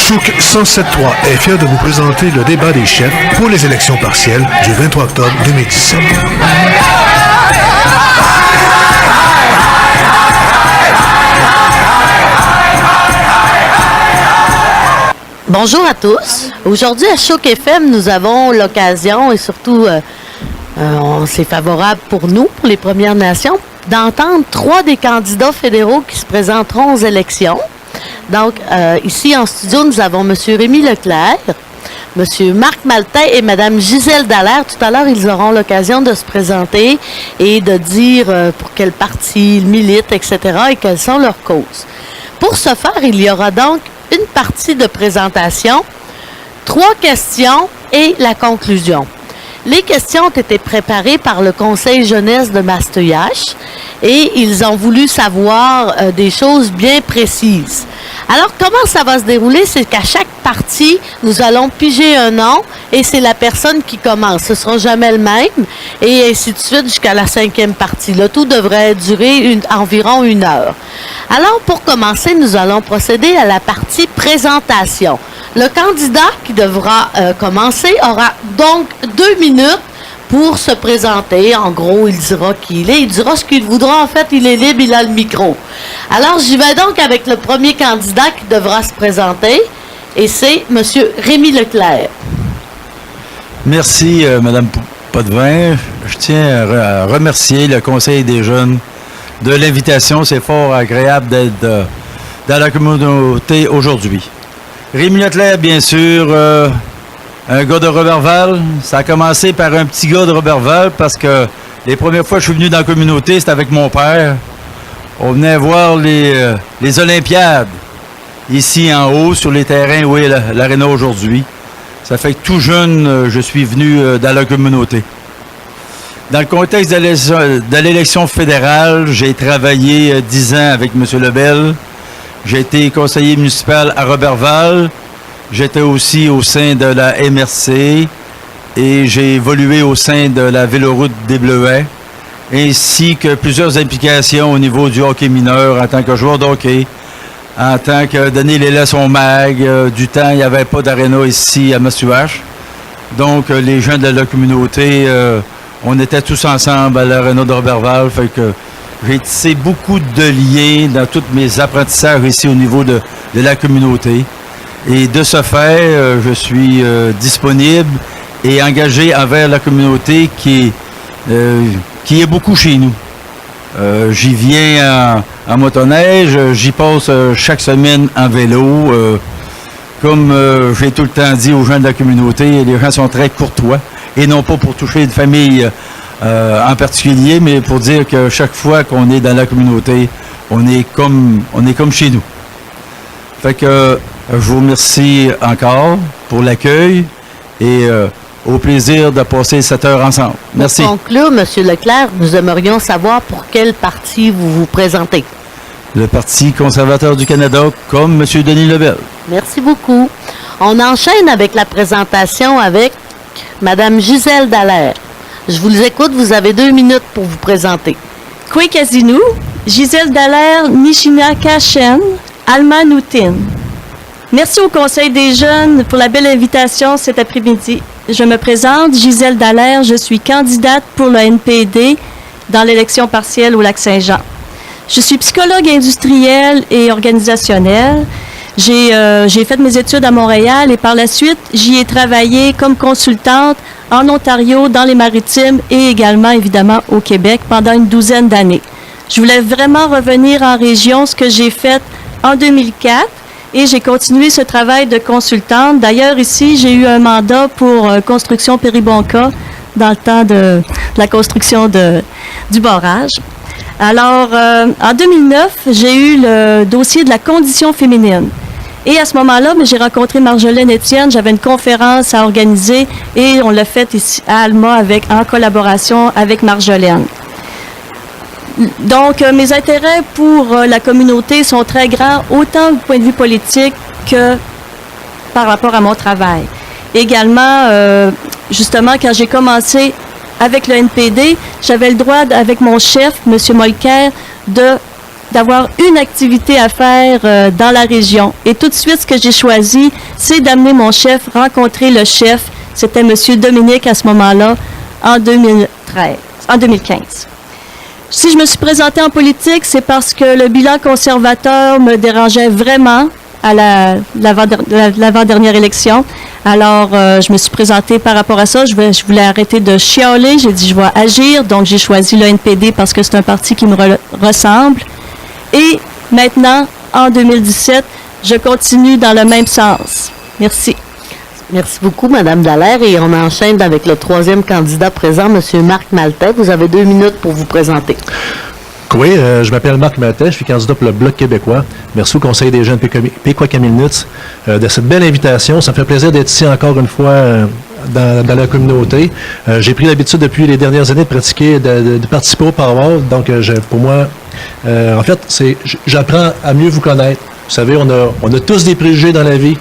Chouk 107.3 est fier de vous présenter le débat des chefs pour les élections partielles du 23 octobre 2017. Bonjour à tous. Aujourd'hui à Chouk FM, nous avons l'occasion et surtout c'est favorable pour nous, pour les Premières Nations, d'entendre 3 des candidats fédéraux qui se présenteront aux élections. Donc, ici en studio, nous avons M. Rémi Leclerc, M. Marc Maltais et Mme Gisèle Dallaire. Tout à l'heure, ils auront l'occasion de se présenter et de dire pour quel parti ils militent, etc. et quelles sont leurs causes. Pour ce faire, il y aura donc une partie de présentation, 3 questions et la conclusion. Les questions ont été préparées par le Conseil jeunesse de Masteuillache et ils ont voulu savoir des choses bien précises. Alors, comment ça va se dérouler? C'est qu'à chaque partie, nous allons piger un nom et c'est la personne qui commence. Ce ne sera jamais le même et ainsi de suite jusqu'à la 5e partie. Le tout devrait durer environ 1 heure. Alors, pour commencer, nous allons procéder à la partie présentation. Le candidat qui devra commencer aura donc 2 minutes pour se présenter. En gros, il dira qui il est. Il dira ce qu'il voudra. En fait, il est libre, il a le micro. Alors, j'y vais donc avec le premier candidat qui devra se présenter. Et c'est M. Rémi Leclerc. Merci, Mme Potvin. Je tiens à remercier le Conseil des jeunes de l'invitation. C'est fort agréable d'être dans la communauté aujourd'hui. Rémi Leclerc, bien sûr, un gars de Roberval. Ça a commencé par un petit gars de Roberval parce que les premières fois que je suis venu dans la communauté, c'était avec mon père. On venait voir les Olympiades ici en haut sur les terrains où est l'aréna aujourd'hui. Ça fait que tout jeune, je suis venu dans la communauté. Dans le contexte de l'élection fédérale, j'ai travaillé 10 ans avec M. Lebel. J'ai été conseiller municipal à Roberval. J'étais aussi au sein de la MRC et j'ai évolué au sein de la Véloroute des Bleuets, ainsi que plusieurs implications au niveau du hockey mineur en tant que joueur de hockey, en tant que donner les leçons mag. Du temps, il n'y avait pas d'aréna ici à Masteuillache. Donc, les gens de la communauté, on était tous ensemble à l'aréna de Roberval. Fait que j'ai tissé beaucoup de liens dans tous mes apprentissages ici au niveau de la communauté. Et de ce fait, je suis disponible et engagé envers la communauté qui est beaucoup chez nous. J'y viens en motoneige, j'y passe chaque semaine en vélo. Comme j'ai tout le temps dit aux gens de la communauté, les gens sont très courtois et non pas pour toucher une famille en particulier, mais pour dire que chaque fois qu'on est dans la communauté, on est comme chez nous. Fait que je vous remercie encore pour l'accueil et au plaisir de passer cette heure ensemble. Merci. Pour conclure, M. Leclerc, nous aimerions savoir pour quel parti vous vous présentez. Le Parti conservateur du Canada, comme M. Denis Lebel. Merci beaucoup. On enchaîne avec la présentation avec Mme Gisèle Dallaire. Je vous écoute, vous avez 2 minutes pour vous présenter. Kwekazinu, Gisèle Dallaire, Nishinakachen, Almanoutin. Merci au Conseil des jeunes pour la belle invitation cet après-midi. Je me présente, Gisèle Dallaire, je suis candidate pour le NPD dans l'élection partielle au Lac-Saint-Jean. Je suis psychologue industrielle et organisationnelle. J'ai fait mes études à Montréal et par la suite, j'y ai travaillé comme consultante en Ontario, dans les Maritimes et également, évidemment, au Québec pendant une 12aine d'années. Je voulais vraiment revenir en région, ce que j'ai fait en 2004 et j'ai continué ce travail de consultante. D'ailleurs, ici, j'ai eu un mandat pour construction Péribonka dans le temps de la construction du barrage. Alors, en 2009, j'ai eu le dossier de la condition féminine. Et à ce moment-là, j'ai rencontré Marjolaine Étienne. J'avais une conférence à organiser et on l'a faite ici à Alma en collaboration avec Marjolaine. Donc, mes intérêts pour la communauté sont très grands, autant du point de vue politique que par rapport à mon travail. Également, justement, quand j'ai commencé avec le NPD, j'avais le droit, avec mon chef, M. Molker, de d'avoir une activité à faire dans la région. Et tout de suite, ce que j'ai choisi, c'est d'amener mon chef rencontrer le chef. C'était M. Dominique à ce moment-là, en 2015. Si je me suis présentée en politique, c'est parce que le bilan conservateur me dérangeait vraiment à l'avant-dernière élection. Alors, je me suis présentée par rapport à ça. Je voulais arrêter de chialer. J'ai dit, je vais agir. Donc, j'ai choisi le NPD parce que c'est un parti qui me ressemble. Et maintenant, en 2017, je continue dans le même sens. Merci. Merci beaucoup, Mme Dallaire. Et on enchaîne avec le troisième candidat présent, M. Marc Maltais. Vous avez 2 minutes pour vous présenter. Oui, je m'appelle Marc Maltais, je suis candidat pour le Bloc québécois. Merci au Conseil des jeunes Péquot-Camille-Nutz de cette belle invitation. Ça me fait plaisir d'être ici encore une fois dans la communauté. J'ai pris l'habitude depuis les dernières années de pratiquer, de participer au Power. Donc, pour moi, en fait, j'apprends à mieux vous connaître. Vous savez, on a tous des préjugés dans la vie.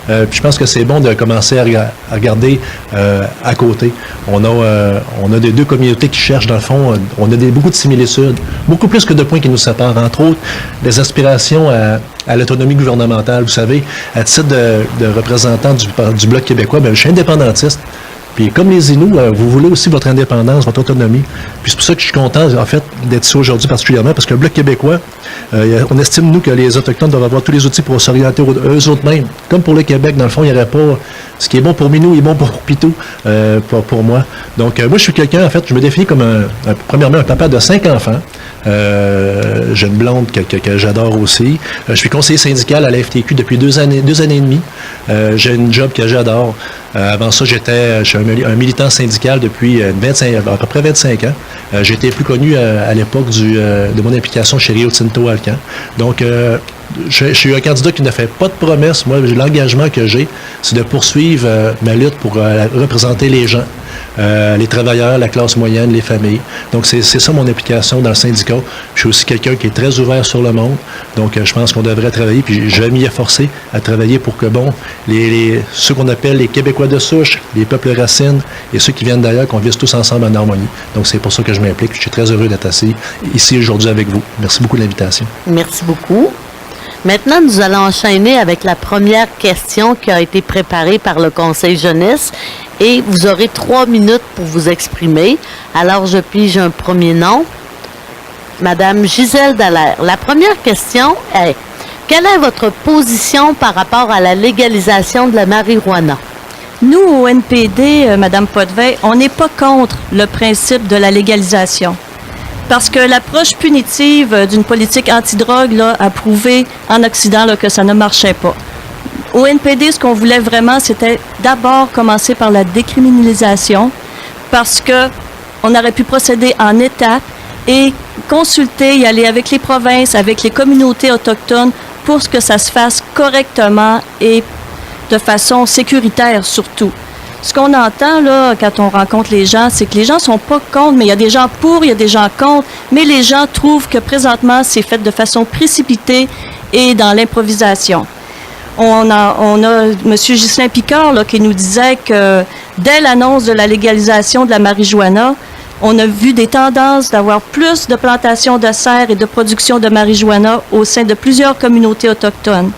Puis je pense que c'est bon de commencer à regarder à côté. On a des 2 communautés qui cherchent, dans le fond, on a beaucoup de similitudes, beaucoup plus que de points qui nous séparent, entre autres, des aspirations à l'autonomie gouvernementale. Vous savez, à titre de représentant du Bloc québécois, bien, je suis indépendantiste. Puis comme les Inuits, vous voulez aussi votre indépendance, votre autonomie. Puis c'est pour ça que je suis content, en fait, d'être ici aujourd'hui particulièrement, parce que le Bloc québécois, on estime, nous, que les Autochtones doivent avoir tous les outils pour s'orienter eux autres mêmes. Comme pour le Québec, dans le fond, il n'y aurait pas... Ce qui est bon pour Minou est bon pour Pitou, pour moi. Donc, moi, je suis quelqu'un, en fait, je me définis comme, premièrement, un papa de 5 enfants. J'ai une blonde que j'adore aussi. Je suis conseiller syndical à la FTQ depuis 2 années et demie. J'ai une job que j'adore. Avant ça, je suis un militant syndical depuis à peu près 25 ans. J'ai été plus connu à l'époque de mon implication chez Rio Tinto Alcan. Donc, je suis un candidat qui ne fait pas de promesses. Moi, l'engagement que j'ai, c'est de poursuivre ma lutte pour représenter les gens. Les travailleurs, la classe moyenne, les familles. Donc, c'est ça mon implication dans le syndicat. Je suis aussi quelqu'un qui est très ouvert sur le monde. Donc, je pense qu'on devrait travailler, puis je vais m'y efforcer à travailler pour que, ceux qu'on appelle les Québécois de souche, les peuples racines et ceux qui viennent d'ailleurs, qu'on vise tous ensemble en harmonie. Donc, c'est pour ça que je m'implique. Je suis très heureux d'être ici aujourd'hui avec vous. Merci beaucoup de l'invitation. Merci beaucoup. Maintenant, nous allons enchaîner avec la première question qui a été préparée par le Conseil jeunesse et vous aurez 3 minutes pour vous exprimer. Alors, je pige un premier nom. Madame Gisèle Dallaire. La première question est, quelle est votre position par rapport à la légalisation de la marijuana? Nous, au NPD, Mme Potvin, on n'est pas contre le principe de la légalisation. Parce que l'approche punitive d'une politique antidrogue a prouvé en Occident que ça ne marchait pas. Au NPD, ce qu'on voulait vraiment, c'était d'abord commencer par la décriminalisation, parce qu'on aurait pu procéder en étapes et consulter, y aller avec les provinces, avec les communautés autochtones, pour que ça se fasse correctement et de façon sécuritaire surtout. Ce qu'on entend là, quand on rencontre les gens, c'est que les gens sont pas contre, mais il y a des gens pour, il y a des gens contre, mais les gens trouvent que présentement, c'est fait de façon précipitée et dans l'improvisation. On a M. Ghislain Picard là, qui nous disait que dès l'annonce de la légalisation de la marijuana, on a vu des tendances d'avoir plus de plantations de serres et de production de marijuana au sein de plusieurs communautés autochtones.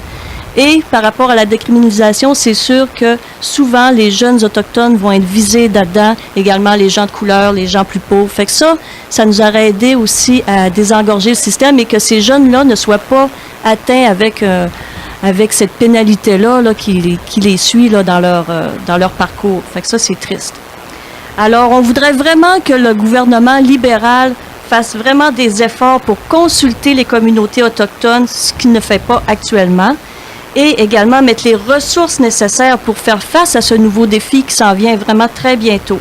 Et par rapport à la décriminalisation, c'est sûr que souvent les jeunes autochtones vont être visés là-dedans, également les gens de couleur, les gens plus pauvres. Fait que ça nous aurait aidé aussi à désengorger le système et que ces jeunes-là ne soient pas atteints avec cette pénalité-là qui les suit là, dans leur parcours. Fait que ça, c'est triste. Alors, on voudrait vraiment que le gouvernement libéral fasse vraiment des efforts pour consulter les communautés autochtones, ce qu'il ne fait pas actuellement. Et également mettre les ressources nécessaires pour faire face à ce nouveau défi qui s'en vient vraiment très bientôt.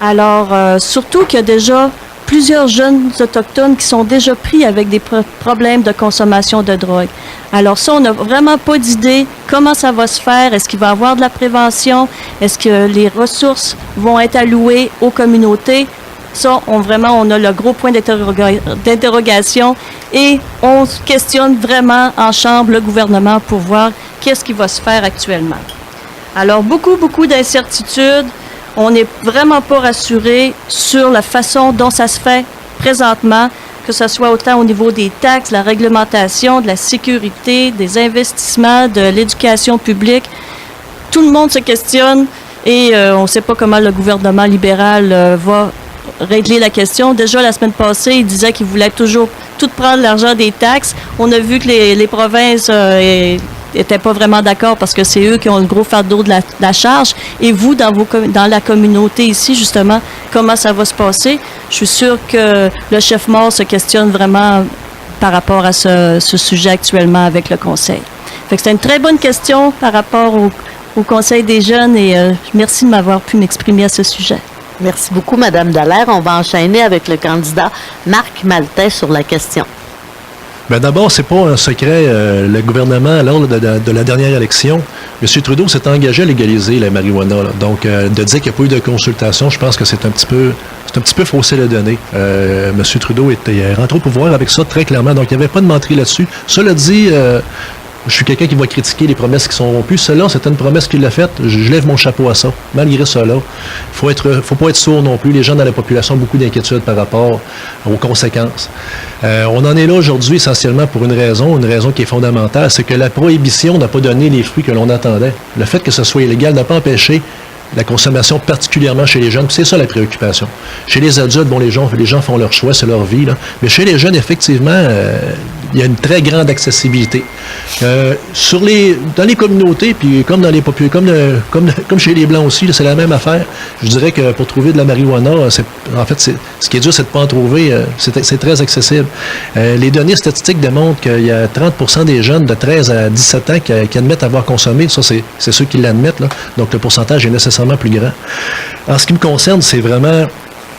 Alors, surtout qu'il y a déjà plusieurs jeunes autochtones qui sont déjà pris avec des problèmes de consommation de drogue. Alors ça, on n'a vraiment pas d'idée comment ça va se faire. Est-ce qu'il va y avoir de la prévention? Est-ce que les ressources vont être allouées aux communautés? Ça, on a le gros point d'interrogation et on questionne vraiment en chambre le gouvernement pour voir qu'est-ce qui va se faire actuellement. Alors, beaucoup d'incertitudes. On n'est vraiment pas rassuré sur la façon dont ça se fait présentement. que ce soit autant au niveau des taxes, la réglementation, de la sécurité, des investissements, de l'éducation publique. Tout le monde se questionne et on ne sait pas comment le gouvernement libéral va régler la question. Déjà, la semaine passée, il disait qu'il voulait toujours tout prendre l'argent des taxes. On a vu que les provinces n'étaient pas vraiment d'accord parce que c'est eux qui ont le gros fardeau de la charge. Et vous, dans la communauté ici, justement, comment ça va se passer? Je suis sûre que le chef Maure se questionne vraiment par rapport à ce sujet actuellement avec le Conseil. Fait que c'est une très bonne question par rapport au Conseil des jeunes et merci de m'avoir pu m'exprimer à ce sujet. Merci beaucoup, Madame Dallaire. On va enchaîner avec le candidat Marc Maltais sur la question. Bien, d'abord, c'est pas un secret. Le gouvernement, lors de la dernière élection, M. Trudeau s'est engagé à légaliser la marijuana. Là. Donc, de dire qu'il n'y a pas eu de consultation, je pense que c'est un petit peu faussé les données. M. Trudeau était rentré au pouvoir avec ça très clairement. Donc, il n'y avait pas de menterie là-dessus. Cela dit, je suis quelqu'un qui va critiquer les promesses qui sont rompues. Celle-là, c'était une promesse qu'il a faite. Je lève mon chapeau à ça. Malgré cela, faut pas être sourd non plus. Les gens dans la population ont beaucoup d'inquiétudes par rapport aux conséquences. On en est là aujourd'hui essentiellement pour une raison qui est fondamentale, c'est que la prohibition n'a pas donné les fruits que l'on attendait. Le fait que ce soit illégal n'a pas empêché la consommation, particulièrement chez les jeunes. Puis c'est ça la préoccupation. Chez les adultes, bon, les gens font leur choix, c'est leur vie. Là. Mais chez les jeunes, effectivement, il y a une très grande accessibilité. Dans les communautés, puis comme dans les comme chez les Blancs aussi, là, c'est la même affaire. Je dirais que pour trouver de la marijuana, ce qui est dur, c'est de ne pas en trouver. C'est très accessible. Les données statistiques démontrent qu'il y a 30% des jeunes de 13 à 17 ans qui admettent avoir consommé. Ça, c'est ceux qui l'admettent. Là. Donc, le pourcentage est nécessairement plus grand. En ce qui me concerne, c'est vraiment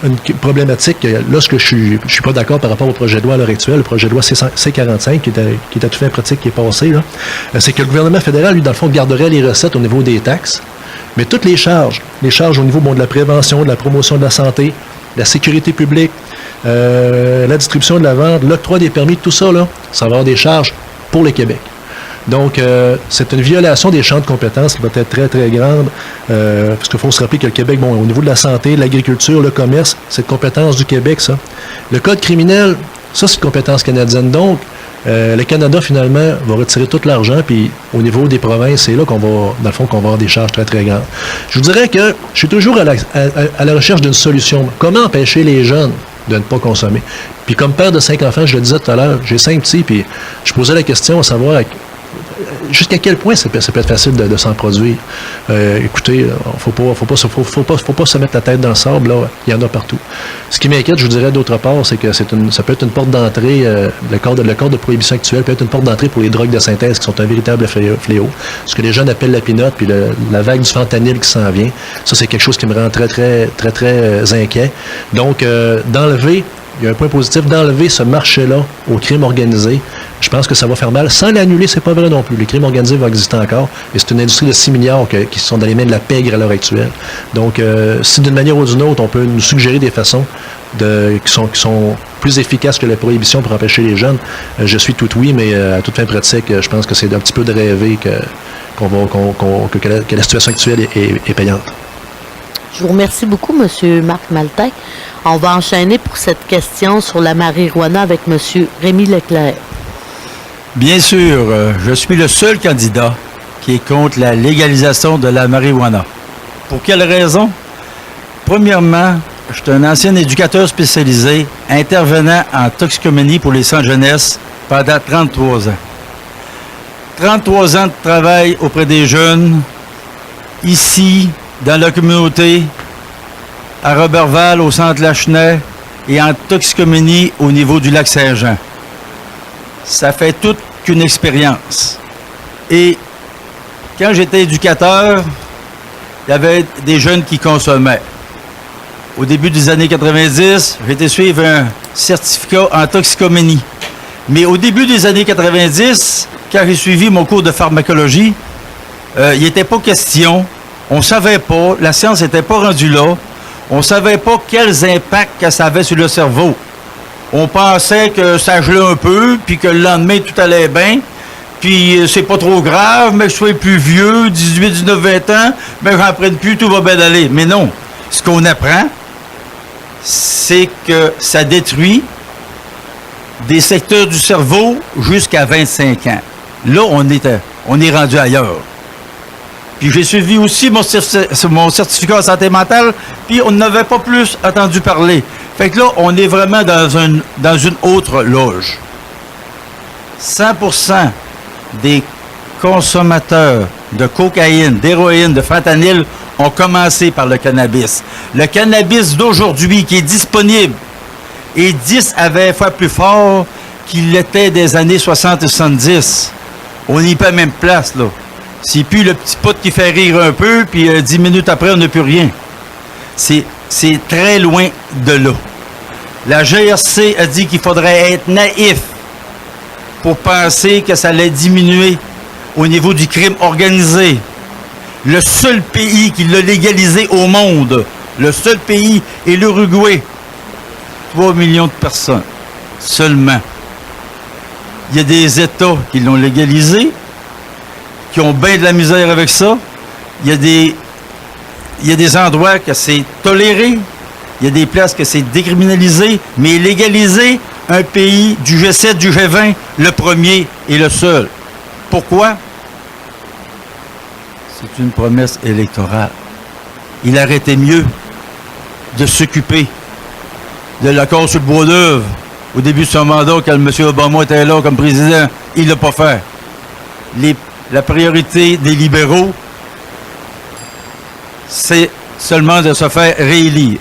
une problématique. Lorsque je suis pas d'accord par rapport au projet de loi à l'heure actuelle, le projet de loi C-45, qui est à tout fait pratique, qui est passé, là, c'est que le gouvernement fédéral, lui, dans le fond, garderait les recettes au niveau des taxes, mais toutes les charges au niveau de la prévention, de la promotion de la santé, de la sécurité publique, la distribution de la vente, l'octroi des permis, tout ça, là, ça va avoir des charges pour le Québec. Donc, c'est une violation des champs de compétences qui va être très, très grande, parce qu'il faut se rappeler que le Québec, bon, au niveau de la santé, l'agriculture, le commerce, c'est une compétence du Québec, ça. Le code criminel, ça, c'est une compétence canadienne. Donc, le Canada, finalement, va retirer tout l'argent, puis au niveau des provinces, c'est là qu'on va, dans le fond, qu'on va avoir des charges très, très grandes. Je vous dirais que je suis toujours à la recherche d'une solution. Comment empêcher les jeunes de ne pas consommer? Puis comme père de 5 enfants, je le disais tout à l'heure, j'ai 5 petits, puis je posais la question à savoir jusqu'à quel point ça peut être facile de s'en produire. Écoutez, faut pas se mettre la tête dans le sable, là. Il y en a partout. Ce qui m'inquiète, je vous dirais d'autre part, c'est que ça peut être une porte d'entrée, le corps de prohibition actuel peut être une porte d'entrée pour les drogues de synthèse qui sont un véritable fléau. Ce que les jeunes appellent la pinote, puis la vague du fentanyl qui s'en vient. Ça, c'est quelque chose qui me rend très, très, très, très inquiet. Donc, il y a un point positif, d'enlever ce marché-là au crime organisé. Je pense que ça va faire mal. Sans l'annuler, c'est pas vrai non plus. Les crimes organisés vont exister encore. Et c'est une industrie de 6 milliards qui sont dans les mains de la pègre à l'heure actuelle. Donc, si d'une manière ou d'une autre, on peut nous suggérer des façons qui sont plus efficaces que la prohibition pour empêcher les jeunes, je suis tout oui, mais à toute fin pratique, je pense que c'est un petit peu de rêver que la situation actuelle est payante. Je vous remercie beaucoup, M. Marc Maltais. On va enchaîner pour cette question sur la marijuana avec M. Rémi Leclerc. Bien sûr, je suis le seul candidat qui est contre la légalisation de la marijuana. Pour quelle raison? Premièrement, je suis un ancien éducateur spécialisé intervenant en toxicomanie pour les centres jeunesse pendant 33 ans. 33 ans de travail auprès des jeunes, ici, dans la communauté, à Roberval, au centre Lachenay, et en toxicomanie au niveau du lac Saint-Jean. Ça fait toute qu'une expérience. Et quand j'étais éducateur, il y avait des jeunes qui consommaient. Au début des années 90, j'ai été suivre un certificat en toxicomanie. Mais au début des années 90, quand j'ai suivi mon cours de pharmacologie, il n'était pas question, on ne savait pas, la science n'était pas rendue là, on ne savait pas quels impacts que ça avait sur le cerveau. On pensait que ça gelait un peu, puis que le lendemain, tout allait bien, puis c'est pas trop grave, mais je sois plus vieux, 18, 19, 20 ans, mais j'en prenne plus, tout va bien aller. Mais non, ce qu'on apprend, c'est que ça détruit des secteurs du cerveau jusqu'à 25 ans. Là, on est rendu ailleurs. Puis j'ai suivi aussi mon certificat en santé mentale, puis on n'avait pas plus entendu parler. Fait que là, on est vraiment dans une autre loge. 100% des consommateurs de cocaïne, d'héroïne, de fentanyl ont commencé par le cannabis. Le cannabis d'aujourd'hui qui est disponible est 10 à 20 fois plus fort qu'il l'était des années 60 et 70. On n'y pas à la même place, là. C'est plus le petit pot qui fait rire un peu, puis 10 minutes après, on n'a plus rien. C'est très loin de là. La GRC a dit qu'il faudrait être naïf pour penser que ça allait diminuer au niveau du crime organisé. Le seul pays qui l'a légalisé au monde, le seul pays est l'Uruguay. 3 millions de personnes seulement. Il y a des États qui l'ont légalisé, qui ont bien de la misère avec ça. Il y a des endroits que c'est toléré. Il y a des places que c'est décriminalisé. Mais légaliser un pays du G7, du G20, le premier et le seul. Pourquoi? C'est une promesse électorale. Il aurait mieux de s'occuper de l'accord sur le bois d'œuvre au début de son mandat, quand M. Obama était là comme président. Il ne l'a pas fait. La priorité des libéraux, c'est seulement de se faire réélire.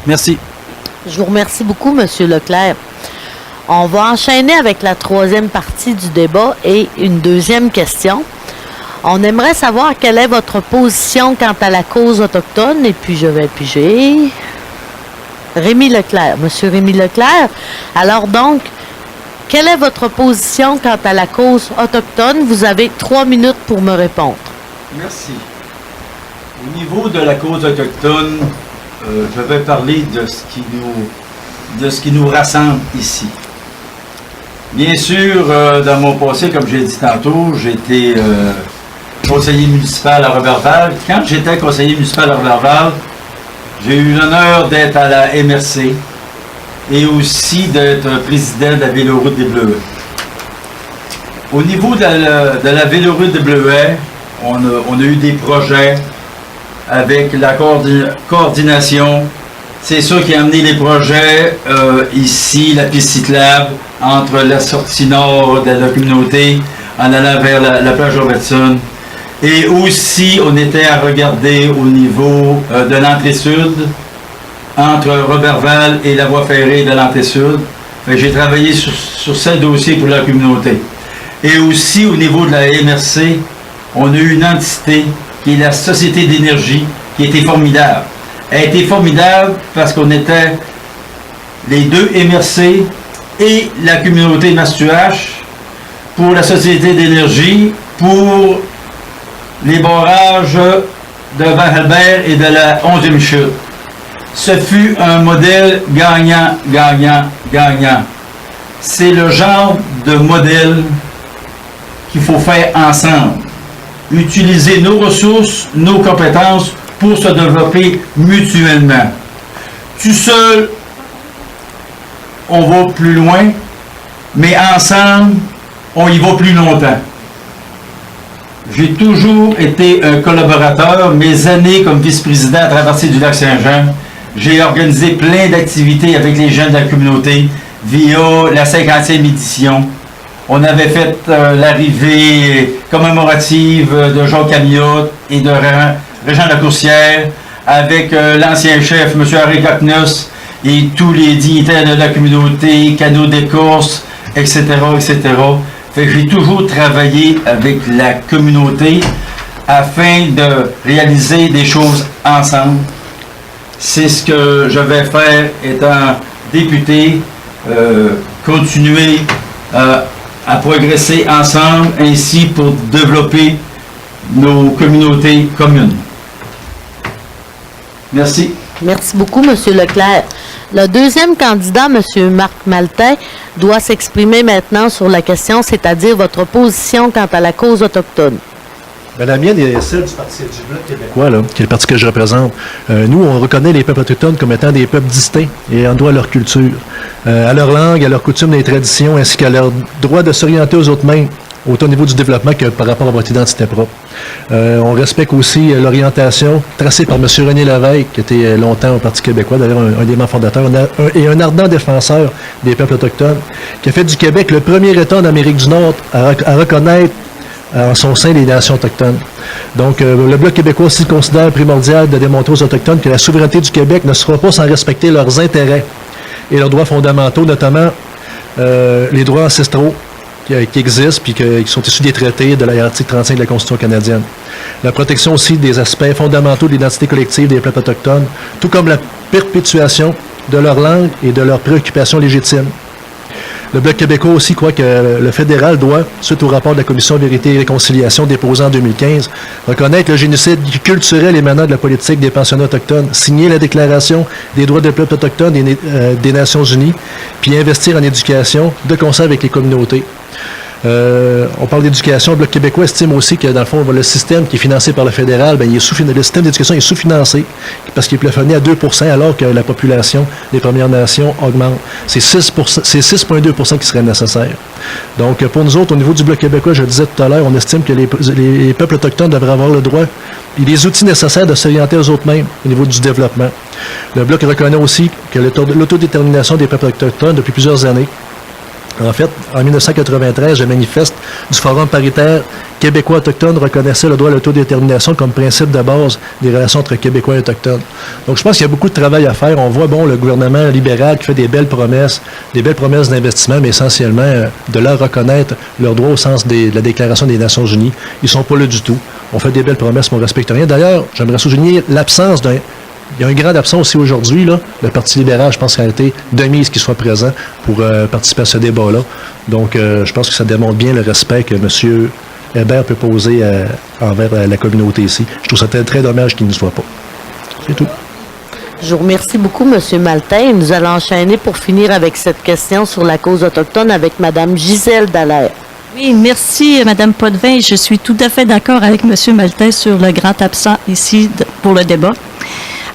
Merci. Je vous remercie beaucoup, M. Leclerc. On va enchaîner avec la troisième partie du débat et une deuxième question. On aimerait savoir quelle est votre position quant à la cause autochtone. Et puis, je vais piger. Rémi Leclerc. Monsieur Rémi Leclerc. Alors donc, quelle est votre position quant à la cause autochtone? Vous avez 3 minutes pour me répondre. Merci. Au niveau de la cause autochtone, je vais parler de ce qui nous rassemble ici. Bien sûr, dans mon passé, comme j'ai dit tantôt, j'étais conseiller municipal à Roberval. Quand j'étais conseiller municipal à Roberval, j'ai eu l'honneur d'être à la MRC et aussi d'être président de la Véloroute des Bleuets. Au niveau de la Véloroute des Bleuets, on a eu des projets avec la coordination. C'est ça qui a amené les projets ici, la piste cyclable, entre la sortie nord de la communauté en allant vers la plage Robertson. Et aussi, on était à regarder au niveau de l'entrée sud, entre Roberval et la voie ferrée de l'entrée sud. J'ai travaillé sur ce dossier pour la communauté. Et aussi, au niveau de la MRC, on a eu une entité qui est la Société d'énergie, qui était formidable. Elle a été formidable parce qu'on était les deux MRC et la communauté Mastuache pour la Société d'énergie, pour les barrages de Val-Albert et de la 11e chute. Ce fut un modèle gagnant, gagnant, gagnant. C'est le genre de modèle qu'il faut faire ensemble. Utiliser nos ressources, nos compétences pour se développer mutuellement. Tout seul, on va plus loin, mais ensemble, on y va plus longtemps. J'ai toujours été un collaborateur. Mes années comme vice-président à Traversée du Lac-Saint-Jean, j'ai organisé plein d'activités avec les jeunes de la communauté via la 50e édition. On avait fait l'arrivée commémorative de Jean Camillot et de Régent Lacourcière avec l'ancien chef, M. Harry Cocknus, et tous les dignitaires de la communauté, canaux des courses, etc., etc. Fait que j'ai toujours travaillé avec la communauté afin de réaliser des choses ensemble. C'est ce que je vais faire étant député, continuer à progresser ensemble, ainsi pour développer nos communautés communes. Merci. Merci beaucoup, M. Leclerc. Le deuxième candidat, M. Marc Maltais, doit s'exprimer maintenant sur la question, c'est-à-dire votre position quant à la cause autochtone. Ben, la mienne est celle du Parti du Bloc québécois, là, qui est le parti que je représente. Nous, on reconnaît les peuples autochtones comme étant des peuples distincts et en droit à leur culture, à leur langue, à leurs coutumes et traditions, ainsi qu'à leur droit de s'orienter aux autres mêmes, autant au niveau du développement que par rapport à votre identité propre. On respecte aussi l'orientation tracée par M. René Lévesque, qui était longtemps au Parti québécois, d'ailleurs un des membres fondateurs, et un ardent défenseur des peuples autochtones, qui a fait du Québec le premier État en Amérique du Nord à reconnaître en son sein les nations autochtones. Donc, le Bloc québécois aussi considère primordial de démontrer aux Autochtones que la souveraineté du Québec ne sera pas sans respecter leurs intérêts et leurs droits fondamentaux, notamment les droits ancestraux qui existent puis qui sont issus des traités de l'article 35 de la Constitution canadienne. La protection aussi des aspects fondamentaux de l'identité collective des peuples autochtones, tout comme la perpétuation de leur langue et de leurs préoccupations légitimes. Le Bloc québécois aussi croit que le fédéral doit, suite au rapport de la Commission Vérité et Réconciliation déposé en 2015, reconnaître le génocide culturel émanant de la politique des pensionnats autochtones, signer la Déclaration des droits des peuples autochtones des Nations unies, puis investir en éducation de concert avec les communautés. On parle d'éducation. Le Bloc québécois estime aussi que, dans le fond, le système qui est financé par le fédéral, le système d'éducation est sous-financé parce qu'il est plafonné à 2%, alors que la population des Premières Nations augmente. C'est 6,2% qui serait nécessaire. Donc, pour nous autres, au niveau du Bloc québécois, je le disais tout à l'heure, on estime que les peuples autochtones devraient avoir le droit et les outils nécessaires de s'orienter aux autres mêmes au niveau du développement. Le Bloc reconnaît aussi que l'autodétermination des peuples autochtones depuis plusieurs années. En fait, en 1993, le manifeste du Forum paritaire québécois autochtone reconnaissait le droit à l'autodétermination comme principe de base des relations entre Québécois et Autochtones. Donc, je pense qu'il y a beaucoup de travail à faire. On voit, le gouvernement libéral qui fait des belles promesses d'investissement, mais essentiellement de leur reconnaître leurs droits au sens de la Déclaration des Nations unies. Ils ne sont pas là du tout. On fait des belles promesses, mais on ne respecte rien. D'ailleurs, j'aimerais souligner l'absence d'un... Il y a un grand absent aussi aujourd'hui, là. Le Parti libéral, je pense qu'il a été de mise qu'il soit présent pour participer à ce débat-là. Donc, je pense que ça démontre bien le respect que M. Hébert peut poser envers la communauté ici. Je trouve ça très, très dommage qu'il ne soit pas. C'est tout. Je vous remercie beaucoup, M. Maltais. Nous allons enchaîner pour finir avec cette question sur la cause autochtone avec Mme Gisèle Dallaire. Oui, merci, Mme Potvin. Je suis tout à fait d'accord avec M. Maltais sur le grand absent ici pour le débat.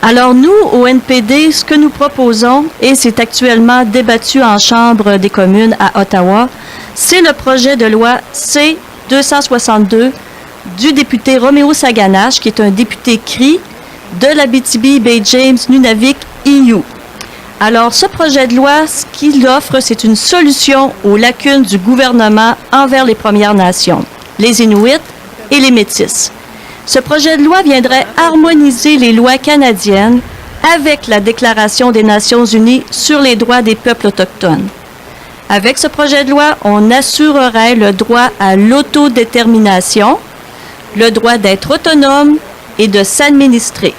Alors, nous, au NPD, ce que nous proposons, et c'est actuellement débattu en Chambre des communes à Ottawa, c'est le projet de loi C-262 du député Roméo Saganache, qui est un député CRI de l'Abitibi-Baie-James-Nunavik-EU. Alors, ce projet de loi, ce qu'il offre, c'est une solution aux lacunes du gouvernement envers les Premières Nations, les Inuits et les Métis. Ce projet de loi viendrait harmoniser les lois canadiennes avec la Déclaration des Nations unies sur les droits des peuples autochtones. Avec ce projet de loi, on assurerait le droit à l'autodétermination, le droit d'être autonome et de s'administrer.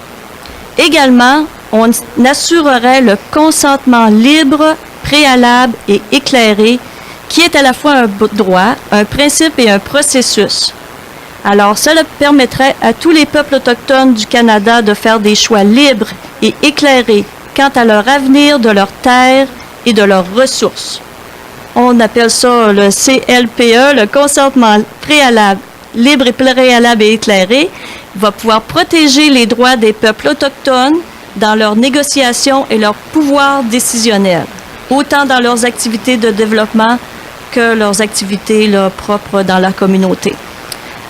Également, on assurerait le consentement libre, préalable et éclairé, qui est à la fois un droit, un principe et un processus. Alors, cela permettrait à tous les peuples autochtones du Canada de faire des choix libres et éclairés quant à leur avenir de leurs terres et de leurs ressources. On appelle ça le CLPE, le consentement préalable, libre et préalable et éclairé. Il va pouvoir protéger les droits des peuples autochtones dans leurs négociations et leur pouvoir décisionnel, autant dans leurs activités de développement que leurs activités propres dans la communauté.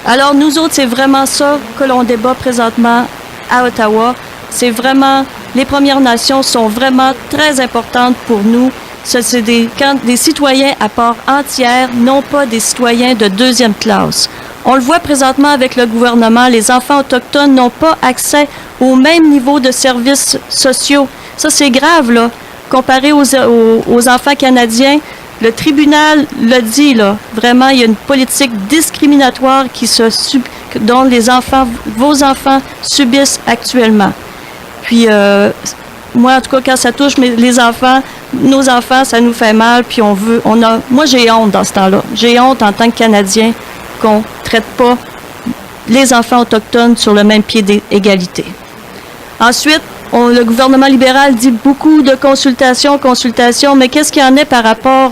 Alors, nous autres, c'est vraiment ça que l'on débat présentement à Ottawa. C'est vraiment, les Premières Nations sont vraiment très importantes pour nous. C'est des citoyens à part entière, non pas des citoyens de deuxième classe. On le voit présentement avec le gouvernement, les enfants autochtones n'ont pas accès au même niveau de services sociaux. Ça, c'est grave, là. Comparé aux enfants canadiens, le tribunal l'a dit, là. Vraiment, il y a une politique discriminatoire dont vos enfants subissent actuellement. Puis, moi, en tout cas, quand ça touche nos enfants, ça nous fait mal, puis moi, j'ai honte dans ce temps-là. J'ai honte en tant que Canadien qu'on ne traite pas les enfants autochtones sur le même pied d'égalité. Ensuite, le gouvernement libéral dit beaucoup de consultations, mais qu'est-ce qu'il y en est par rapport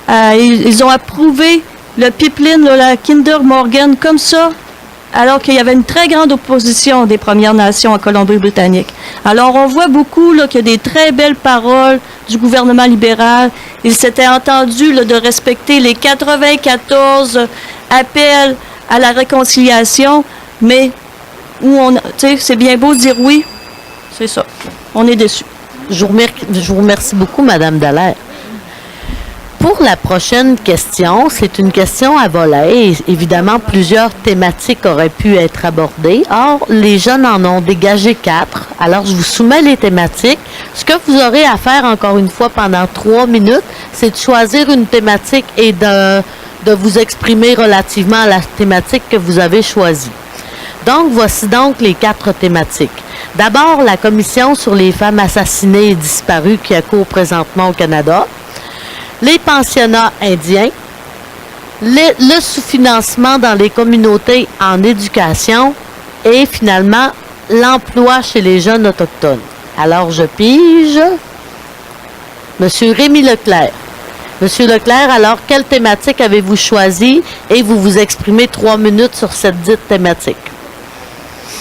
ils ont approuvé le pipeline, la Kinder Morgan, comme ça, alors qu'il y avait une très grande opposition des Premières Nations en Colombie-Britannique. Alors, on voit beaucoup là, qu'il y a des très belles paroles du gouvernement libéral. Il s'était entendu là, de respecter les 94 appels à la réconciliation, mais où on, tu sais, c'est bien beau de dire oui, c'est ça. On est déçus. Je vous remercie beaucoup, Madame Dallaire. Pour la prochaine question, c'est une question à volet. Et évidemment, plusieurs thématiques auraient pu être abordées. Or, les jeunes en ont dégagé 4. Alors, je vous soumets les thématiques. Ce que vous aurez à faire, encore une fois, pendant 3 minutes, c'est de choisir une thématique et de vous exprimer relativement à la thématique que vous avez choisie. Donc, voici donc les 4 thématiques. D'abord, la Commission sur les femmes assassinées et disparues qui a cours présentement au Canada. Les pensionnats indiens, le sous-financement dans les communautés en éducation et finalement l'emploi chez les jeunes autochtones. Alors je pige Monsieur Rémi Leclerc. Monsieur Leclerc, alors quelle thématique avez-vous choisi et vous vous exprimez 3 minutes sur cette dite thématique.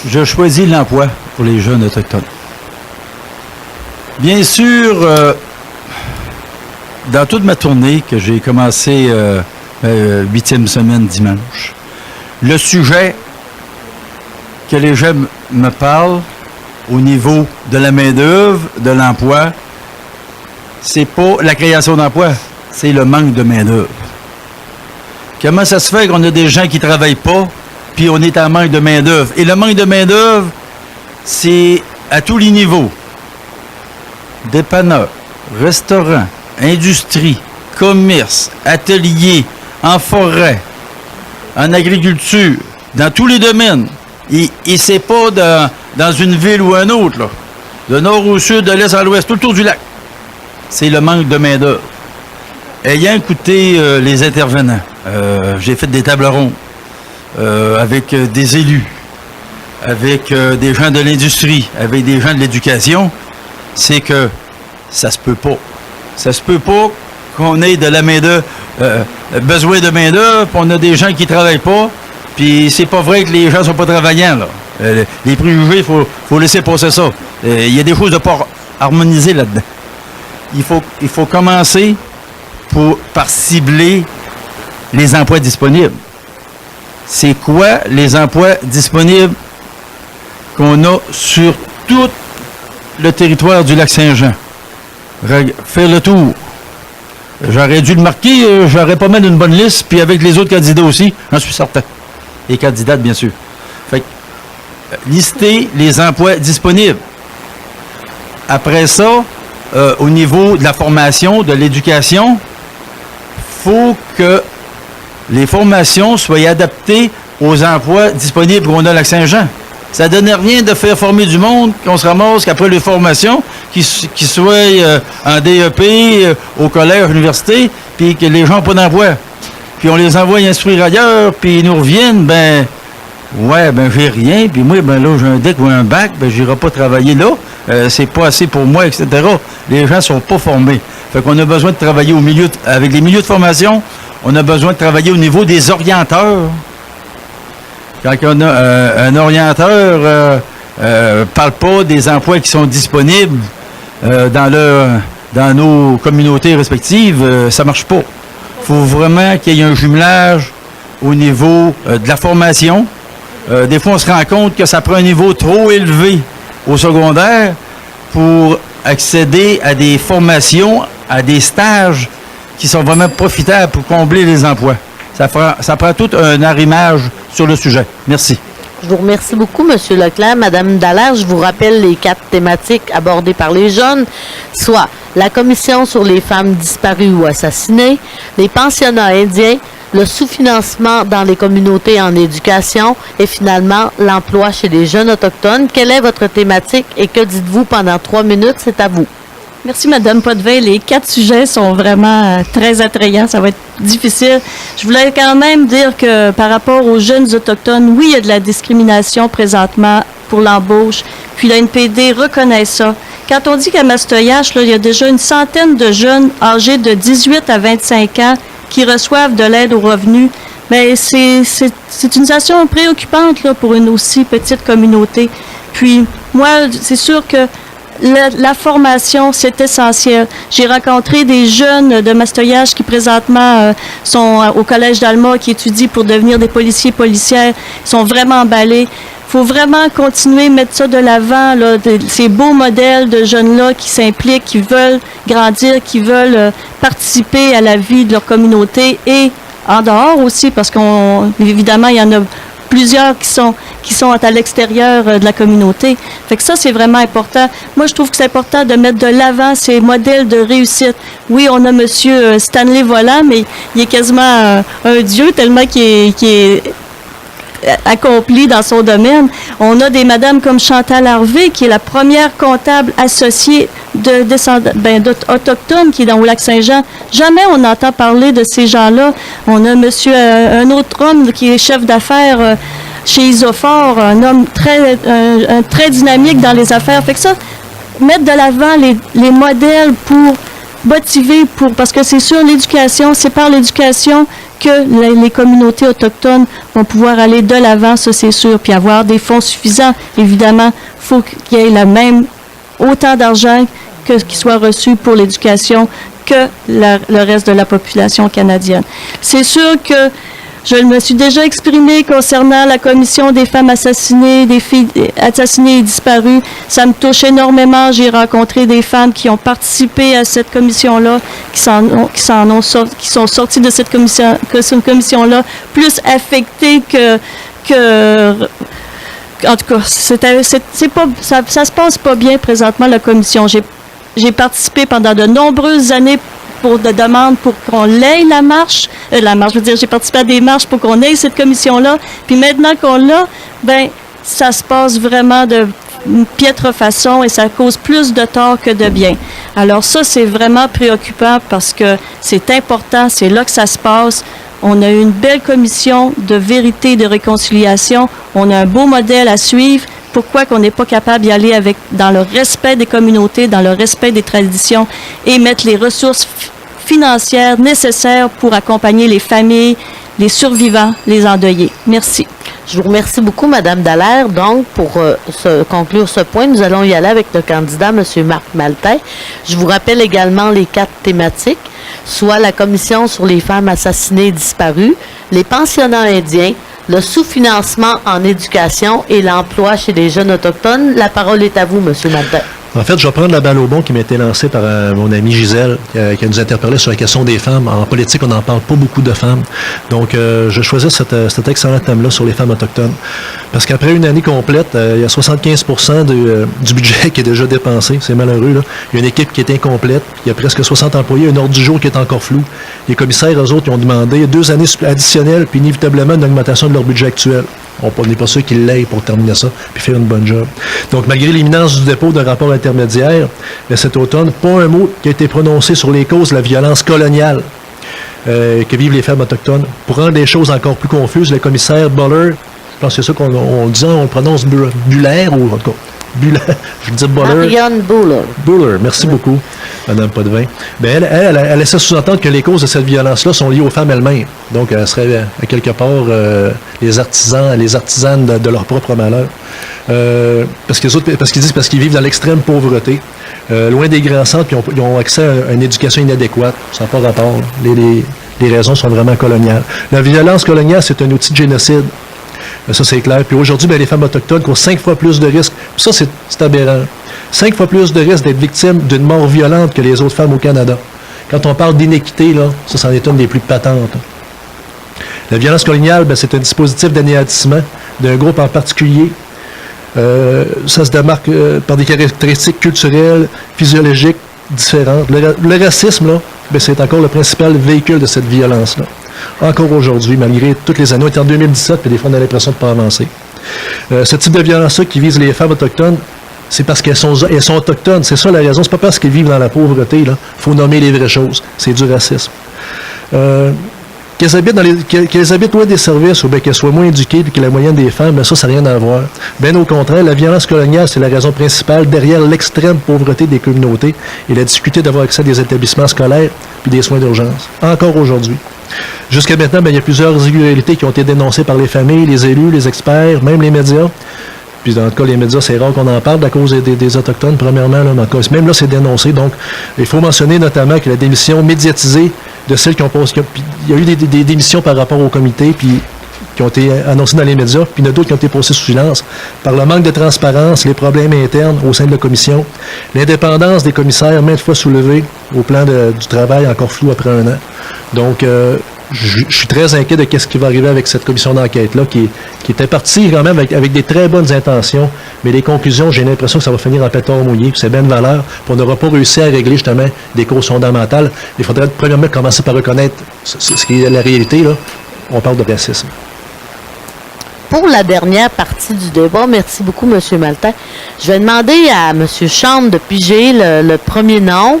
Je choisis l'emploi pour les jeunes autochtones. Bien sûr, dans toute ma tournée que j'ai commencé 8e semaine dimanche, le sujet que les gens me parlent au niveau de la main-d'œuvre, de l'emploi, c'est pas la création d'emplois, c'est le manque de main-d'œuvre. Comment ça se fait qu'on a des gens qui ne travaillent pas, puis on est en manque de main-d'œuvre? Et le manque de main-d'œuvre, c'est à tous les niveaux. Dépanneurs, restaurants, industrie, commerce, ateliers, en forêt, en agriculture, dans tous les domaines. Et c'est pas dans une ville ou un autre, là. De nord au sud, de l'est à l'ouest, tout autour du lac. C'est le manque de main-d'œuvre. Ayant écouté les intervenants, j'ai fait des tables rondes avec des élus, avec des gens de l'industrie, avec des gens de l'éducation, c'est que ça se peut pas. Ça se peut pas qu'on ait de la main-d'œuvre, besoin de main-d'œuvre, puis on a des gens qui travaillent pas, puis c'est pas vrai que les gens sont pas travaillants, là. Les préjugés, faut laisser passer ça. Il y a des choses de pas harmoniser là-dedans. Il faut commencer par cibler les emplois disponibles. C'est quoi les emplois disponibles qu'on a sur tout le territoire du Lac-Saint-Jean? Faire le tour. J'aurais dû le marquer, j'aurais pas mal une bonne liste, puis avec les autres candidats aussi, j'en suis certain. Et candidates, bien sûr. Fait que, lister les emplois disponibles. Après ça, au niveau de la formation, de l'éducation, il faut que les formations soient adaptées aux emplois disponibles qu'on a à Lac-Saint-Jean. Ça ne donne rien de faire former du monde, qu'on se ramasse qu'après les formations, qu'ils soient en DEP, au collège, à l'université, puis que les gens n'ont pas d'emploi. Puis on les envoie instruire ailleurs, puis ils nous reviennent, j'ai rien, puis moi, là, j'ai un DEC ou un bac, j'irai pas travailler là, c'est pas assez pour moi, etc. Les gens sont pas formés. Fait qu'on a besoin de travailler avec les milieux de formation, on a besoin de travailler au niveau des orienteurs. Quand on a un orienteur parle pas des emplois qui sont disponibles dans nos communautés respectives, ça marche pas. Il faut vraiment qu'il y ait un jumelage au niveau de la formation. Des fois, on se rend compte que ça prend un niveau trop élevé au secondaire pour accéder à des formations, à des stages qui sont vraiment profitables pour combler les emplois. Ça prend tout un arrimage sur le sujet. Merci. Je vous remercie beaucoup, M. Leclerc. Madame Dallaire, je vous rappelle les 4 thématiques abordées par les jeunes, soit la Commission sur les femmes disparues ou assassinées, les pensionnats indiens, le sous-financement dans les communautés en éducation et finalement l'emploi chez les jeunes autochtones. Quelle est votre thématique et que dites-vous pendant 3 minutes? C'est à vous. Merci, Mme Potvin. Les 4 sujets sont vraiment très attrayants. Ça va être difficile. Je voulais quand même dire que par rapport aux jeunes autochtones, oui, il y a de la discrimination présentement pour l'embauche. Puis la NPD reconnaît ça. Quand on dit qu'à Mastoyache, il y a déjà une centaine de jeunes âgés de 18 à 25 ans qui reçoivent de l'aide aux revenus Mais c'est une situation préoccupante là, pour une aussi petite communauté. Puis, moi, c'est sûr que la formation, c'est essentiel. J'ai rencontré des jeunes de Mastoyage qui présentement sont au Collège d'Alma, qui étudient pour devenir des policières. Ils sont vraiment emballés. Il faut vraiment continuer à mettre ça de l'avant, là, ces beaux modèles de jeunes-là qui s'impliquent, qui veulent grandir, qui veulent participer à la vie de leur communauté et en dehors aussi, parce qu'évidemment, il y en a plusieurs qui sont à l'extérieur de la communauté. Fait que ça, c'est vraiment important. Moi, je trouve que c'est important de mettre de l'avant ces modèles de réussite. Oui, on a M. Stanley Volant, mais il est quasiment un dieu tellement qu'il est accompli dans son domaine. On a des madames comme Chantal Harvey, qui est la première comptable associée d'Autochtones qui est dans le Lac-Saint-Jean. Jamais on entend parler de ces gens-là. On a un autre homme qui est chef d'affaires chez Isophore, un homme très dynamique dans les affaires. Fait que ça, mettre de l'avant les modèles pour motiver, parce que c'est sûr, l'éducation, c'est par l'éducation que les communautés autochtones vont pouvoir aller de l'avant, ça c'est sûr, puis avoir des fonds suffisants. Évidemment, il faut qu'il y ait autant d'argent qui soit reçu pour l'éducation que le reste de la population canadienne. C'est sûr que je me suis déjà exprimée concernant la commission des femmes assassinées, des filles assassinées et disparues. Ça me touche énormément. J'ai rencontré des femmes qui ont participé à cette commission-là, qui sont sorties de cette commission-là, plus affectées que en tout cas, ça se passe pas bien présentement, la commission. J'ai participé pendant de nombreuses années pour de demandes pour qu'on ait la marche, je veux dire, j'ai participé à des marches pour qu'on ait cette commission-là. Puis maintenant qu'on l'a, ça se passe vraiment de piètre façon et ça cause plus de tort que de bien. Alors ça, c'est vraiment préoccupant parce que c'est important, c'est là que ça se passe. On a une belle commission de vérité et de réconciliation. On a un beau modèle à suivre. Pourquoi qu'on n'est pas capable d'y aller dans le respect des communautés, dans le respect des traditions et mettre les ressources financières nécessaires pour accompagner les familles, les survivants, les endeuillés. Merci. Je vous remercie beaucoup, Mme Dallaire. Donc, pour conclure ce point, nous allons y aller avec le candidat, M. Marc Maltais. Je vous rappelle également les 4 thématiques, soit la commission sur les femmes assassinées et disparues, les pensionnats indiens, le sous-financement en éducation et l'emploi chez les jeunes autochtones. La parole est à vous, M. Maltais. En fait, je vais prendre la balle au bon qui m'a été lancée par mon amie Gisèle, qui nous interpellait sur la question des femmes. En politique, on n'en parle pas beaucoup de femmes. Donc, je choisis cet excellent thème-là sur les femmes autochtones. Parce qu'après une année complète, il y a 75% du budget qui est déjà dépensé. C'est malheureux, là. Il y a une équipe qui est incomplète. Il y a presque 60 employés. Un ordre du jour qui est encore flou. Les commissaires, eux autres, ils ont demandé 2 années additionnelles, puis inévitablement une augmentation de leur budget actuel. On n'est pas sûr qu'ils l'aient pour terminer ça puis faire une bonne job. Donc, malgré l'imminence du dépôt d'un rapport intermédiaire, cet automne, pas un mot qui a été prononcé sur les causes de la violence coloniale que vivent les femmes autochtones. Pour rendre les choses encore plus confuses, le commissaire Buller, je pense que c'est ça qu'on le prononce Buller, ou en tout cas, Buller, je veux dire Buller. Marianne Buller. Buller, merci beaucoup, Madame Potvin. Elle laissait sous-entendre que les causes de cette violence-là sont liées aux femmes elles-mêmes. Donc, elles seraient, à quelque part, les artisanes de leur propre malheur. Parce qu'ils vivent dans l'extrême pauvreté, loin des grands centres, puis ils ont accès à une éducation inadéquate. Ça n'a pas rapport. Les raisons sont vraiment coloniales. La violence coloniale, c'est un outil de génocide. Ça, c'est clair. Puis aujourd'hui, les femmes autochtones courent 5 fois plus de risques. Ça, c'est aberrant. 5 fois plus de risques d'être victimes d'une mort violente que les autres femmes au Canada. Quand on parle d'inéquité, là, ça, c'en est une des plus patentes. La violence coloniale, c'est un dispositif d'anéantissement d'un groupe en particulier. Ça se démarque par des caractéristiques culturelles, physiologiques différentes. Le racisme, là, c'est encore le principal véhicule de cette violence-là. Encore aujourd'hui, malgré toutes les années, on est en 2017, puis des fois on a l'impression de ne pas avancer. Ce type de violence-là qui vise les femmes autochtones, c'est parce qu'elles sont autochtones. C'est ça la raison. C'est pas parce qu'elles vivent dans la pauvreté. Il faut nommer les vraies choses. C'est du racisme. Qu'elles habitent loin des services ou bien qu'elles soient moins éduquées que la moyenne des femmes, mais ça n'a rien à voir. Bien au contraire, la violence coloniale, c'est la raison principale derrière l'extrême pauvreté des communautés et la difficulté d'avoir accès à des établissements scolaires puis des soins d'urgence. Encore aujourd'hui. Jusqu'à maintenant, il y a plusieurs irrégularités qui ont été dénoncées par les familles, les élus, les experts, même les médias. Puis dans le cas, les médias, c'est rare qu'on en parle à cause des Autochtones, premièrement. Là, dans le cas, même là, c'est dénoncé. Donc, il faut mentionner notamment que la démission médiatisée de celles qui ont posé... Il y a eu des démissions par rapport au comité, puis qui ont été annoncées dans les médias, puis il y en a d'autres qui ont été passées sous silence par le manque de transparence, les problèmes internes au sein de la commission, l'indépendance des commissaires maintes fois soulevée au plan du travail encore flou après 1 an. Donc, je suis très inquiet de ce qui va arriver avec cette commission d'enquête-là, qui était partie quand même avec des très bonnes intentions, mais les conclusions, j'ai l'impression que ça va finir en pétard mouillé, c'est bien de valeur, puis on n'aura pas réussi à régler justement des causes fondamentales. Il faudrait premièrement commencer par reconnaître ce qui est la réalité, là. On parle de racisme. Pour la dernière partie du débat, merci beaucoup, M. Maltais. Je vais demander à M. Chambre de piger le premier nom.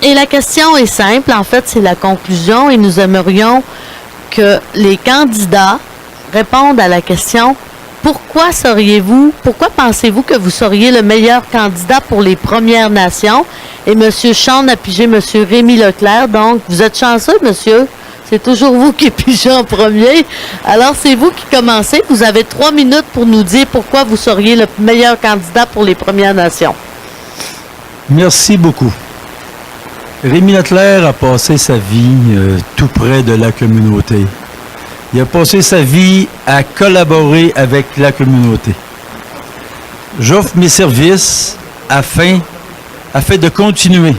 Et la question est simple, en fait, c'est la conclusion et nous aimerions que les candidats répondent à la question pourquoi pensez-vous que vous seriez le meilleur candidat pour les Premières Nations? Et M. Chambre a pigé M. Rémi Leclerc, donc vous êtes chanceux, monsieur. C'est toujours vous qui pigez en premier. Alors, c'est vous qui commencez. Vous avez 3 minutes pour nous dire pourquoi vous seriez le meilleur candidat pour les Premières Nations. Merci beaucoup. Rémi Leclerc a passé sa vie tout près de la communauté. Il a passé sa vie à collaborer avec la communauté. J'offre mes services afin de continuer.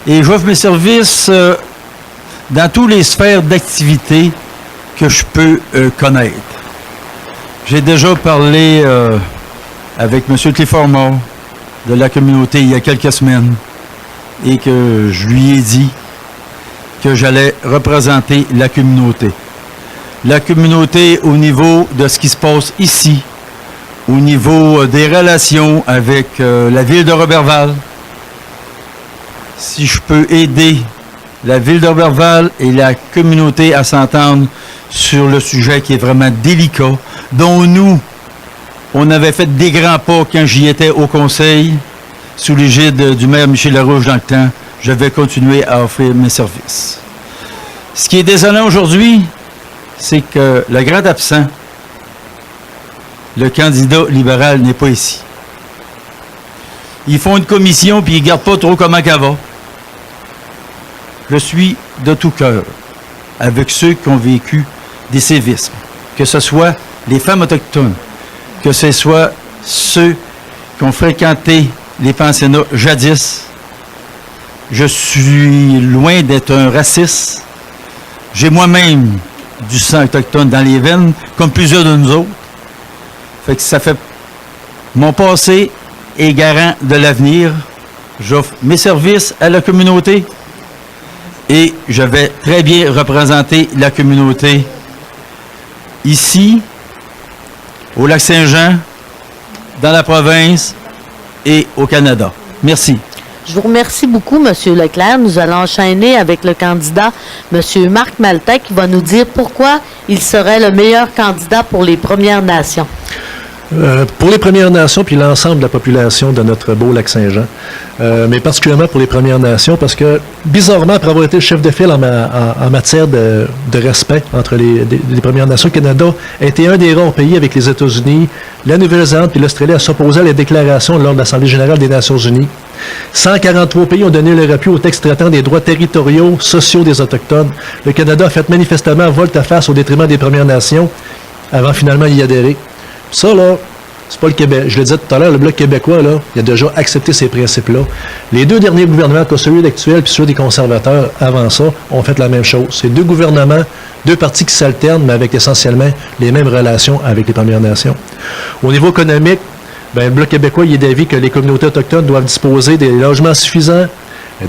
Et j'offre mes services dans toutes les sphères d'activité que je peux connaître. J'ai déjà parlé avec M. Clifford Moore de la communauté il y a quelques semaines et que je lui ai dit que j'allais représenter la communauté. La communauté au niveau de ce qui se passe ici, au niveau des relations avec la ville de Roberval. Si je peux aider la ville de Roberval et la communauté à s'entendre sur le sujet qui est vraiment délicat, dont nous, on avait fait des grands pas quand j'y étais au conseil, sous l'égide du maire Michel Larouche dans le temps, je vais continuer à offrir mes services. Ce qui est désolant aujourd'hui, c'est que le grand absent, le candidat libéral, n'est pas ici. Ils font une commission puis ils ne gardent pas trop comment qu'elle va. Je suis de tout cœur avec ceux qui ont vécu des sévices, que ce soit les femmes autochtones, que ce soit ceux qui ont fréquenté les pensionnats jadis. Je suis loin d'être un raciste. J'ai moi-même du sang autochtone dans les veines, comme plusieurs de nous autres. Fait que ça fait... Mon passé est garant de l'avenir. J'offre mes services à la communauté et je vais très bien représenter la communauté ici, au Lac-Saint-Jean, dans la province et au Canada. Merci. Je vous remercie beaucoup, M. Leclerc. Nous allons enchaîner avec le candidat, M. Marc Maltais, qui va nous dire pourquoi il serait le meilleur candidat pour les Premières Nations. Pour les Premières Nations, puis l'ensemble de la population de notre beau Lac-Saint-Jean, mais particulièrement pour les Premières Nations, parce que, bizarrement, après avoir été le chef de file en matière de respect entre les Premières Nations, le Canada a été un des rares pays avec les États-Unis, la Nouvelle-Zélande puis l'Australie à s'opposer à la déclaration lors de l'Assemblée générale des Nations unies. 143 pays ont donné leur appui au texte traitant des droits territoriaux, sociaux des Autochtones. Le Canada a fait manifestement volte-face au détriment des Premières Nations avant finalement y adhérer. Ça, là, c'est pas le Québec. Je le disais tout à l'heure, le Bloc québécois, là, il a déjà accepté ces principes-là. Les deux derniers gouvernements, que celui actuel puis celui des conservateurs avant ça, ont fait la même chose. C'est deux gouvernements, deux partis qui s'alternent, mais avec essentiellement les mêmes relations avec les Premières Nations. Au niveau économique, ben, le Bloc québécois, il est d'avis que les communautés autochtones doivent disposer des logements suffisants,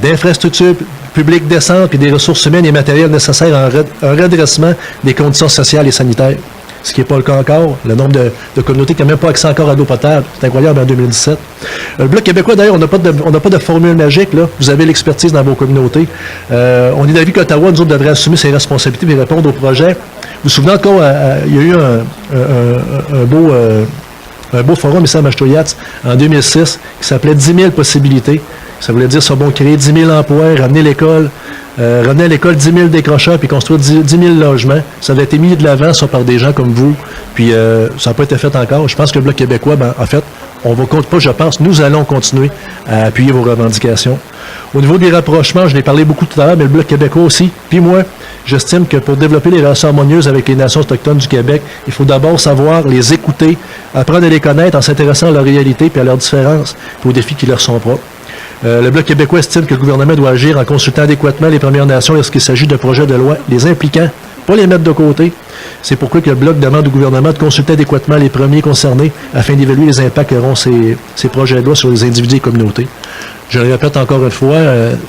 d'infrastructures publiques décentes et des ressources humaines et matérielles nécessaires à un redressement des conditions sociales et sanitaires. Ce qui n'est pas le cas encore. Le nombre de communautés qui n'ont même pas accès encore à l'eau potable. C'est incroyable en 2017. Le Bloc québécois, d'ailleurs, on n'a pas de formule magique. Là. Vous avez l'expertise dans vos communautés. On est d'avis qu'Ottawa, nous autres, devrait assumer ses responsabilités et répondre au projet. Vous vous souvenez encore, il y a eu un beau forum ici à Machtoyats en 2006 qui s'appelait 10 000 possibilités, Ça voulait dire, ça va créer 10 000 emplois, ramener à l'école 10 000 décrocheurs, puis construire 10 000 logements. Ça avait été mis de l'avant, ça, par des gens comme vous, puis ça n'a pas été fait encore. Je pense que le Bloc québécois, en fait, on va pas, je pense, nous allons continuer à appuyer vos revendications. Au niveau des rapprochements, je l'ai parlé beaucoup tout à l'heure, mais le Bloc québécois aussi. Puis moi, j'estime que pour développer les relations harmonieuses avec les nations autochtones du Québec, il faut d'abord savoir les écouter, apprendre à les connaître en s'intéressant à leur réalité et à leurs différences, et aux défis qui leur sont propres. Le Bloc québécois estime que le gouvernement doit agir en consultant adéquatement les Premières Nations lorsqu'il s'agit de projets de loi, les impliquant, pas les mettre de côté. C'est pourquoi que le Bloc demande au gouvernement de consulter adéquatement les premiers concernés afin d'évaluer les impacts qu'auront ces projets de loi sur les individus et communautés. Je le répète encore une fois,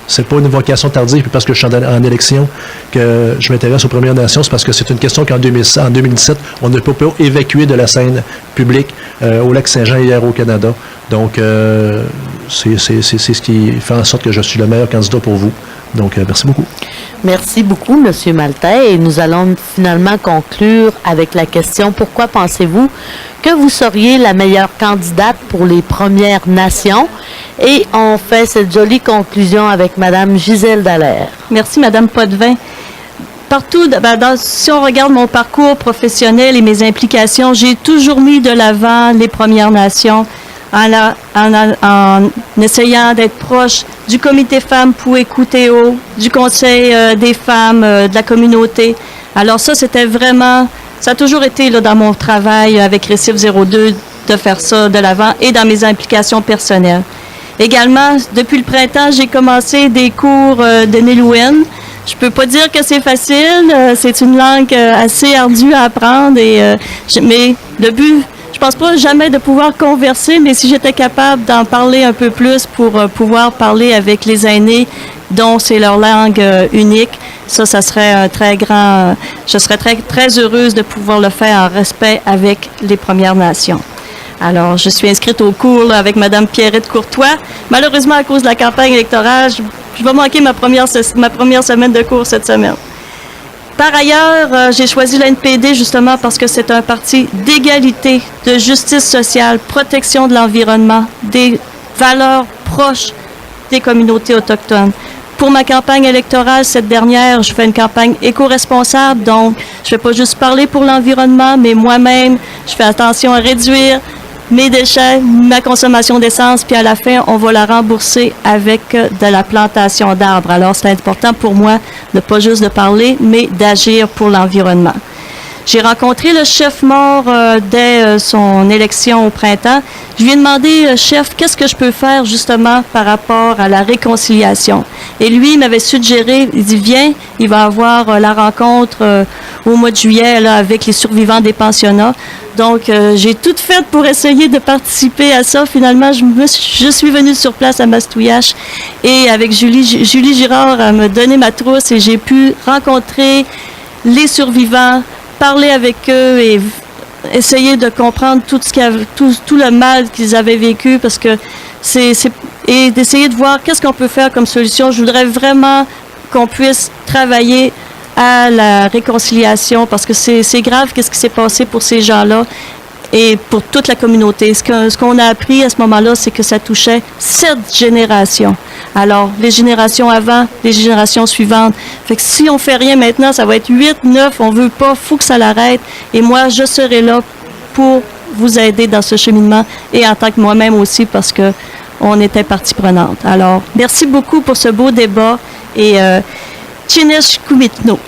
c'est pas une vocation tardive, puis parce que je suis en élection que je m'intéresse aux Premières Nations, c'est parce que c'est une question qu'en 2017, on ne peut pas évacuer de la scène publique au lac Saint-Jean et hier au Canada. Donc, c'est ce qui fait en sorte que je suis le meilleur candidat pour vous. Donc, merci beaucoup. Merci beaucoup, M. Maltais. Et nous allons finalement conclure avec la question, pourquoi pensez-vous que vous seriez la meilleure candidate pour les Premières Nations? Et on fait cette jolie conclusion avec Mme Gisèle Dallaire. Merci, Mme Potvin. Partout, si on regarde mon parcours professionnel et mes implications, j'ai toujours mis de l'avant les Premières Nations en essayant d'être proche du Comité Femmes Pouécouteo, du Conseil des femmes de la communauté. Alors ça, c'était vraiment, ça a toujours été là, dans mon travail avec Récif 02 de faire ça de l'avant et dans mes implications personnelles. Également, depuis le printemps, j'ai commencé des cours de Nélouine. Je peux pas dire que c'est facile, c'est une langue assez ardue à apprendre, mais le but, je pense pas jamais de pouvoir converser, mais si j'étais capable d'en parler un peu plus pour pouvoir parler avec les aînés dont c'est leur langue unique, ça serait un très grand, je serais très, très heureuse de pouvoir le faire en respect avec les Premières Nations. Alors, je suis inscrite au cours là, avec Mme Pierrette Courtois. Malheureusement, à cause de la campagne électorale, je vais manquer ma première semaine de cours cette semaine. Par ailleurs, j'ai choisi l'NPD justement parce que c'est un parti d'égalité, de justice sociale, protection de l'environnement, des valeurs proches des communautés autochtones. Pour ma campagne électorale, cette dernière, je fais une campagne éco-responsable, donc je ne vais pas juste parler pour l'environnement, mais moi-même, je fais attention à réduire mes déchets, ma consommation d'essence, puis à la fin, on va la rembourser avec de la plantation d'arbres. Alors, c'est important pour moi de pas juste de parler, mais d'agir pour l'environnement. J'ai rencontré le chef mort dès son élection au printemps. Je lui ai demandé, chef, qu'est-ce que je peux faire justement par rapport à la réconciliation? Et lui, il m'avait suggéré, il dit, viens, il va avoir la rencontre au mois de juillet là, avec les survivants des pensionnats. Donc, j'ai tout fait pour essayer de participer à ça. Finalement, je suis venue sur place à Mastouillache et avec Julie Girard me donné ma trousse et j'ai pu rencontrer les survivants, parler avec eux et essayer de comprendre tout le mal qu'ils avaient vécu parce que et d'essayer de voir qu'est-ce qu'on peut faire comme solution. Je voudrais vraiment qu'on puisse travailler à la réconciliation parce que c'est grave qu'est-ce qui s'est passé pour ces gens-là et pour toute la communauté. Ce qu'on a appris à ce moment-là, c'est que ça touchait 7 générations. Alors, les générations avant, les générations suivantes. Fait que si on fait rien maintenant, ça va être 8, 9, on veut pas, faut que ça l'arrête. Et moi, je serai là pour vous aider dans ce cheminement et en tant que moi-même aussi parce que on était partie prenante. Alors, merci beaucoup pour ce beau débat et Chinesh Kumitno.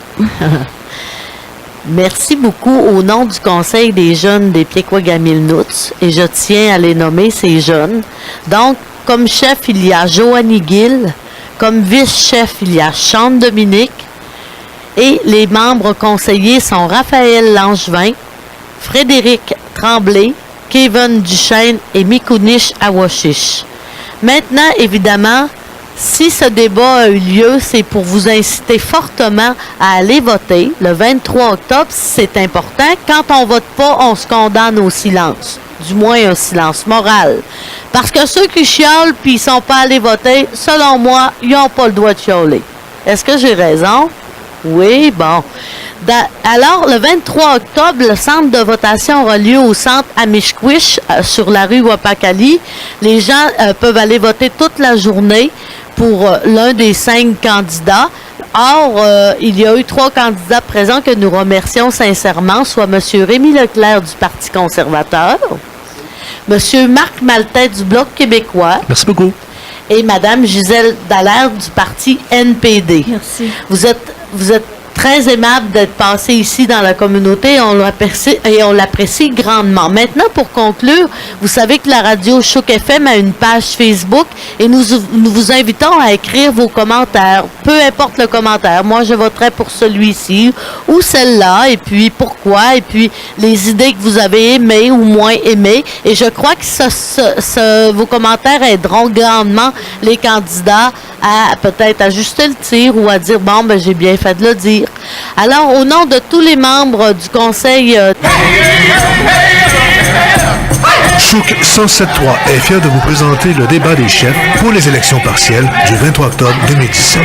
Merci beaucoup au nom du Conseil des jeunes des Piekwagamilnuts et je tiens à les nommer ces jeunes. Donc, comme chef, il y a Joanie Gill, comme vice-chef, il y a Chante Dominique et les membres conseillers sont Raphaël Langevin, Frédéric Tremblay, Kevin Duchesne et Mikunish Awashish. Maintenant, évidemment, si ce débat a eu lieu, c'est pour vous inciter fortement à aller voter le 23 octobre, c'est important. Quand on vote pas, on se condamne au silence. Du moins, un silence moral. Parce que ceux qui chiolent puis ils sont pas allés voter, selon moi, ils n'ont pas le droit de chialer. Est-ce que j'ai raison? Oui, bon. Alors, le 23 octobre, le centre de votation aura lieu au centre Amishkwish sur la rue Wapakali. Les gens peuvent aller voter toute la journée pour l'un des 5 candidats. Or, il y a eu 3 candidats présents que nous remercions sincèrement, soit M. Rémi Leclerc du Parti conservateur, M. Marc Maltais du Bloc québécois Merci beaucoup. et Mme Gisèle Dallaire du Parti NPD. Merci. Vous êtes très aimable d'être passé ici dans la communauté et on l'apprécie grandement. Maintenant, pour conclure, vous savez que la radio Choc FM a une page Facebook et nous vous invitons à écrire vos commentaires. Peu importe le commentaire. Moi, je voterai pour celui-ci ou celle-là et puis pourquoi et puis les idées que vous avez aimées ou moins aimées. Et je crois que vos commentaires aideront grandement les candidats à peut-être ajuster le tir ou à dire, bon, ben j'ai bien fait de le dire. Alors, au nom de tous les membres du Conseil... Chouk 107.3 est fier de vous présenter le débat des chefs pour les élections partielles du 23 octobre 2017.